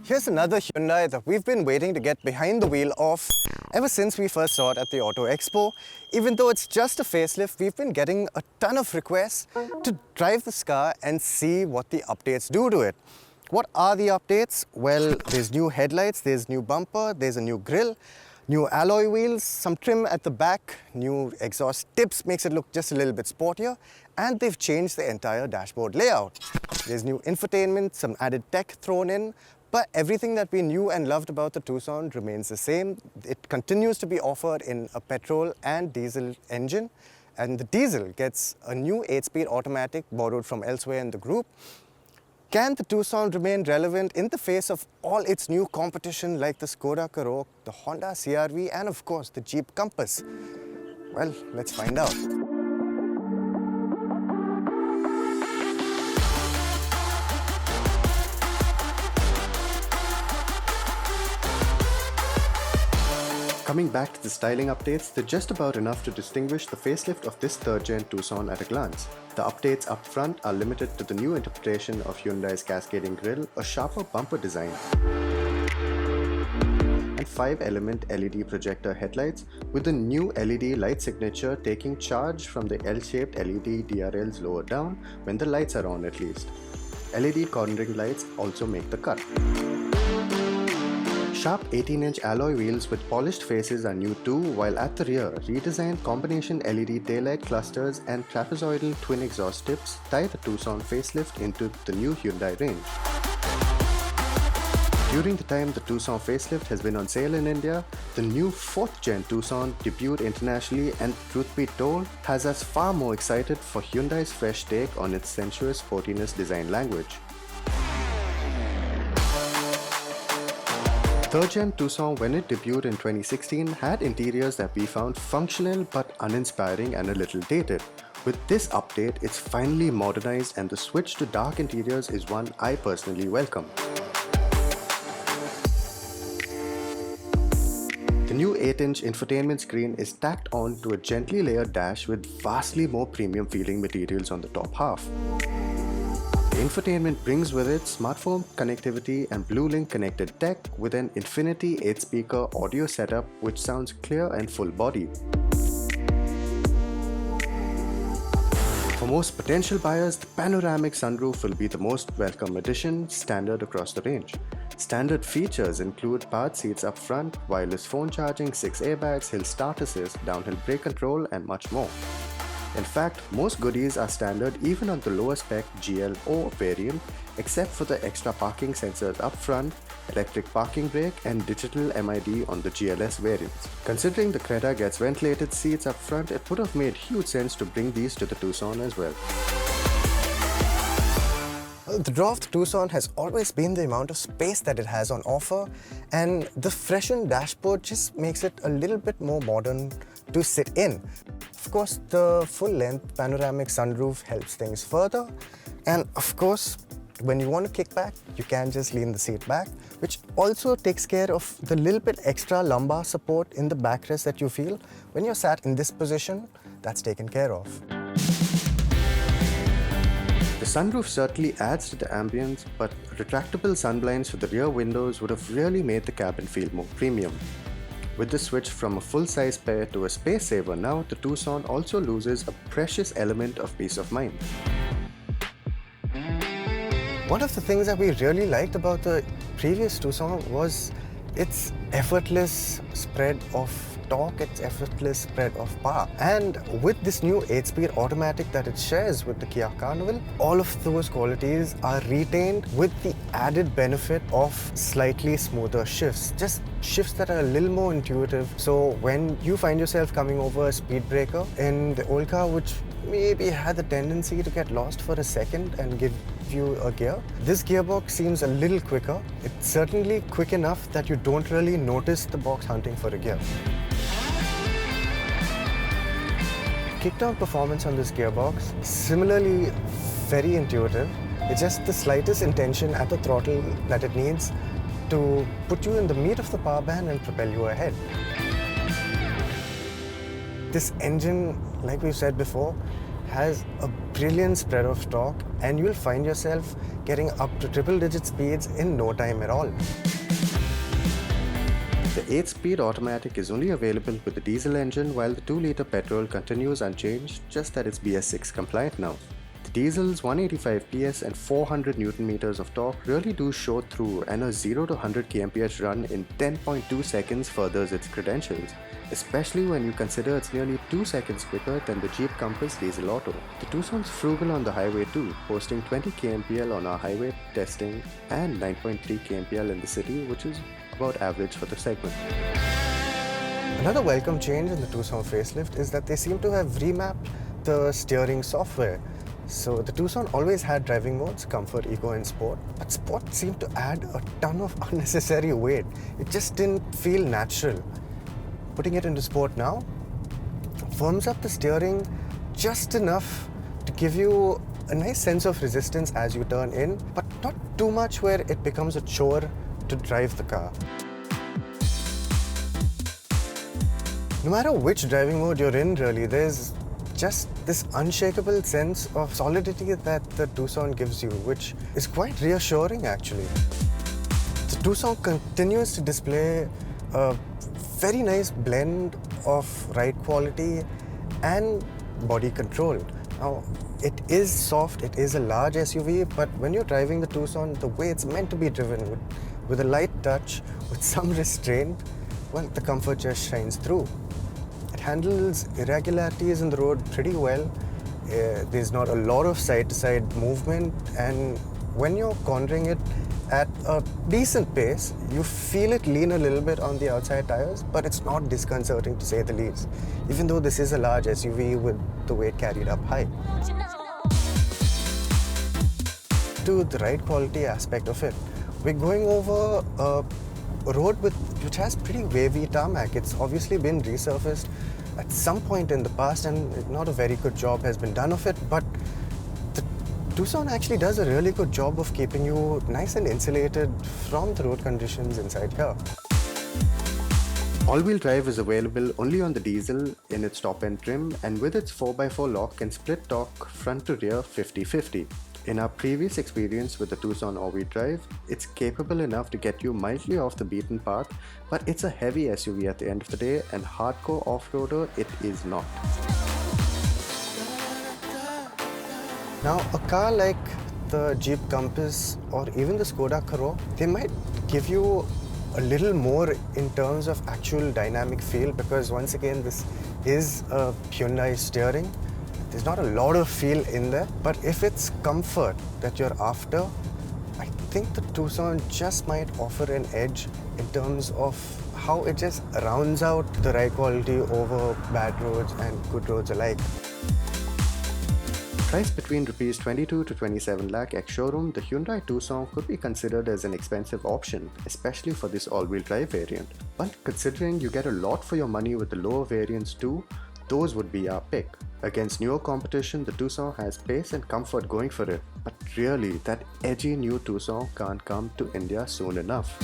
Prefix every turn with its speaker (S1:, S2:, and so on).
S1: Here's another Hyundai that we've been waiting to get behind the wheel of ever since we first saw it at the Auto Expo. Even though it's just a facelift, we've been getting a ton of requests to drive this car and see what the updates do to it. What are the updates? Well, there's new headlights, there's new bumper, there's a new grille, new alloy wheels, some trim at the back, new exhaust tips makes it look just a little bit sportier, and they've changed the entire dashboard layout. There's new infotainment, some added tech thrown in, but everything that we knew and loved about the Tucson remains the same. It continues to be offered in a petrol and diesel engine, and the diesel gets a new 8-speed automatic borrowed from elsewhere in the group. Can the Tucson remain relevant in the face of all its new competition like the Skoda Karoq, the Honda CR-V, and of course the Jeep Compass? Well, let's find out. Coming back to the styling updates, they're just about enough to distinguish the facelift of this third-gen Tucson at a glance. The updates up front are limited to the new interpretation of Hyundai's cascading grille, a sharper bumper design, and 5-element LED projector headlights with a new LED light signature taking charge from the L-shaped LED DRLs lower down when the lights are on at least. LED cornering lights also make the cut. Sharp 18-inch alloy wheels with polished faces are new too, while at the rear, redesigned combination LED taillight clusters and trapezoidal twin exhaust tips tie the Tucson facelift into the new Hyundai range. During the time the Tucson facelift has been on sale in India, the new 4th-gen Tucson debuted internationally, and truth be told, has us far more excited for Hyundai's fresh take on its sensuous sportiness design language. 3rd-gen Tucson, when it debuted in 2016, had interiors that we found functional but uninspiring and a little dated. With this update, it's finally modernized, and the switch to dark interiors is one I personally welcome. The new 8-inch infotainment screen is tacked on to a gently layered dash with vastly more premium feeling materials on the top half. The infotainment brings with it smartphone connectivity and BlueLink connected tech with an Infinity 8-speaker audio setup which sounds clear and full-bodied. For most potential buyers, the panoramic sunroof will be the most welcome addition, standard across the range. Standard features include powered seats up front, wireless phone charging, 6 airbags, hill start assist, downhill brake control, and much more. In fact, most goodies are standard even on the lower spec GLO variant, except for the extra parking sensors up front, electric parking brake, and digital MID on the GLS variants. Considering the Creta gets ventilated seats up front, it would have made huge sense to bring these to the Tucson as well. The draw of the Tucson has always been the amount of space that it has on offer, and the freshened dashboard just makes it a little bit more modern to sit in. Of course, the full-length panoramic sunroof helps things further, and of course, when you want to kick back, you can just lean the seat back, which also takes care of the little bit extra lumbar support in the backrest that you feel. When you're sat in this position, that's taken care of. The sunroof certainly adds to the ambience, but retractable sunblinds for the rear windows would have really made the cabin feel more premium. With the switch from a full-size pair to a space saver now, the Tucson also loses a precious element of peace of mind. One of the things that we really liked about the previous Tucson was its effortless spread of torque, its effortless spread of power. And with this new 8-speed automatic that it shares with the Kia Carnival, all of those qualities are retained with the added benefit of slightly smoother shifts. Just shifts that are a little more intuitive. So when you find yourself coming over a speed breaker in the old car, which maybe had the tendency to get lost for a second and give you a gear, this gearbox seems a little quicker. It's certainly quick enough that you don't really notice the box hunting for a gear. Kickdown performance on this gearbox, similarly very intuitive. It's just the slightest intention at the throttle that it needs to put you in the meat of the power band and propel you ahead. This engine, like we've said before, has a brilliant spread of torque, and you'll find yourself getting up to triple-digit speeds in no time at all. The 8-speed automatic is only available with the diesel engine, while the 2-litre petrol continues unchanged, just that it's BS6 compliant now. The diesel's 185 PS and 400 Nm of torque really do show through, and a 0 to 100 kmph run in 10.2 seconds furthers its credentials, especially when you consider it's nearly 2 seconds quicker than the Jeep Compass Diesel Auto. The Tucson's frugal on the highway too, posting 20 kmpl on our highway testing and 9.3 kmpl in the city, which is about average for the segment. Another welcome change in the Tucson facelift is that they seem to have remapped the steering software. So the Tucson always had driving modes, Comfort, Eco and Sport, but Sport seemed to add a ton of unnecessary weight. It just didn't feel natural. Putting it into Sport now firms up the steering just enough to give you a nice sense of resistance as you turn in, but not too much where it becomes a chore to drive the car. No matter which driving mode you're in, really, there's just this unshakable sense of solidity that the Tucson gives you, which is quite reassuring actually. The Tucson continues to display a very nice blend of ride quality and body control. Now, it is soft, it is a large SUV, but when you're driving the Tucson, the way it's meant to be driven, with a light touch, with some restraint, well, the comfort just shines through. It handles irregularities in the road pretty well. There's not a lot of side-to-side movement, and when you're cornering it at a decent pace, you feel it lean a little bit on the outside tires, but it's not disconcerting to say the least, even though this is a large SUV with the weight carried up high. To the ride quality aspect of it, we're going over a road which has pretty wavy tarmac. It's obviously been resurfaced at some point in the past, and not a very good job has been done of it, but the Tucson actually does a really good job of keeping you nice and insulated from the road conditions inside here. All-wheel drive is available only on the diesel in its top-end trim, and with its 4x4 lock can split torque front to rear 50-50. In our previous experience with the Tucson all-wheel drive, it's capable enough to get you mildly off the beaten path, but it's a heavy SUV at the end of the day, and hardcore off-roader it is not. Now, a car like the Jeep Compass or even the Skoda Karoq, they might give you a little more in terms of actual dynamic feel, because once again, this is a Hyundai steering. There's not a lot of feel in there, but if it's comfort that you're after, I think the Tucson just might offer an edge in terms of how it just rounds out the ride quality over bad roads and good roads alike. Priced between Rs 22 to 27 lakh ex-showroom, the Hyundai Tucson could be considered as an expensive option, especially for this all-wheel drive variant. But considering you get a lot for your money with the lower variants too, those would be our pick. Against newer competition, the Tucson has pace and comfort going for it, but really, that edgy new Tucson can't come to India soon enough.